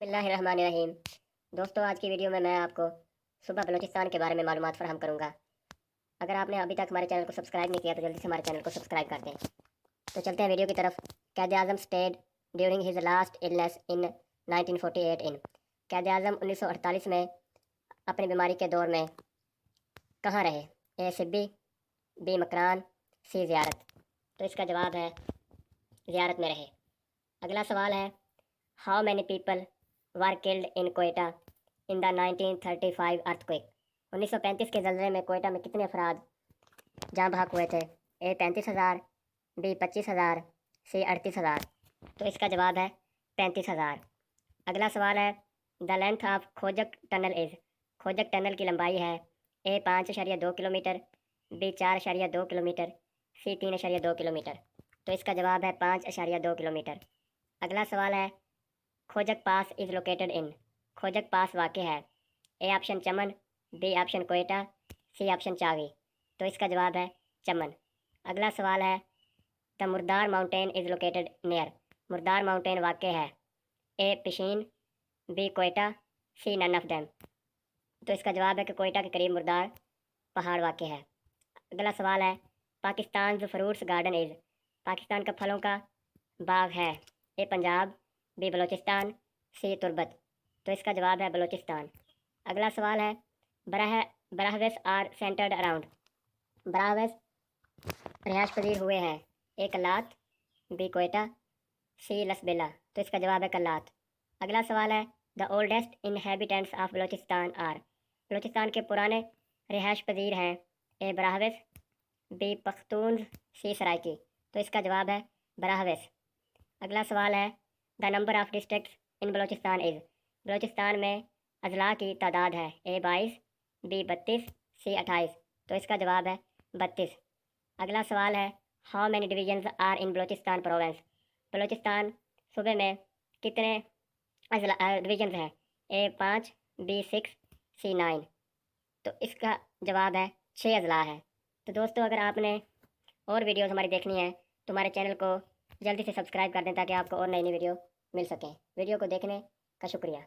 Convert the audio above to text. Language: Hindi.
बिस्मिल्लाहिर्रहमानिर्रहीम। दोस्तों, आज की वीडियो में मैं आपको सूबा बलूचिस्तान के बारे में मालूमात फ़राहम करूँगा। अगर आपने अभी तक हमारे चैनल को सब्सक्राइब नहीं किया तो जल्दी से हमारे चैनल को सब्सक्राइब कर दें। तो चलते हैं वीडियो की तरफ। Quaid Azam stayed during his last illness in 1948 in. Quaid Azam 1948 में अपनी बीमारी के दौर में कहाँ रहे? A Sibi, B Makran, C Ziarat. तो इसका जवाब है ज़ियारत में रहे। अगला सवाल है, how many people were killed in Quetta in the 1935 earthquake. 1935 के जल्जले में कोयटा में कितने अफराद जहाँ भाग हुए थे? ए 35,000, बी 25,000, सी 38,000। तो इसका जवाब है 35,000। अगला सवाल है, द लेंथ ऑफ खोजक टनल इज़। खोजक टनल की लंबाई है ए 5.2 किलोमीटर, बी 4.2 किलोमीटर, सी 3.2 किलोमीटर। तो इसका जवाब है 5.2 किलोमीटर। अगला सवाल है, खोजक पास इज़ लोकेटेड इन। खोजक पास वाक़ है A option Chaman, B option Quetta, C option Chawi. तो इसका जवाब है चमन। अगला सवाल है, the Murdar mountain is located near. Murdar mountain वाक़ है A Pishin, B Quetta, C none of them. तो इसका जवाब है कि कोयटा के करीब मुर्दार पहाड़ वाक़ है। अगला सवाल है, Pakistan fruits garden is. Pakistan का फलों का बाग है A Punjab, B Balochistan, C Turbat. तो इसका जवाब है बलूचिस्तान। अगला सवाल है, Brahuis are centred around. Brahuis रिहायश पजीर हुए हैं A Kalat, B Quetta, C Lasbela. तो इसका जवाब है कल्लात। अगला सवाल है, the oldest inhabitants of Balochistan are. Balochistan के पुराने रिहायश पजीर हैं A Brahuis, B Pakhtun, C Saraiki. तो इसका जवाब है ब्राहवेस। अगला सवाल है, the number of districts in Balochistan is. Balochistan में अजला की तादाद है ए 22, बी 32, सी 28। तो इसका जवाब है 32। अगला सवाल है, how many divisions are in Balochistan province. Balochistan सूबे में कितने डिवीजन्स हैं? A 5, B 6, C 9। तो इसका जवाब है 6 अजला है। तो दोस्तों, अगर आपने और वीडियोस हमारी देखनी है तो हमारे चैनल को जल्दी से सब्सक्राइब कर दें ताकि आपको और नई नई वीडियो मिल सकें। वीडियो को देखने का शुक्रिया।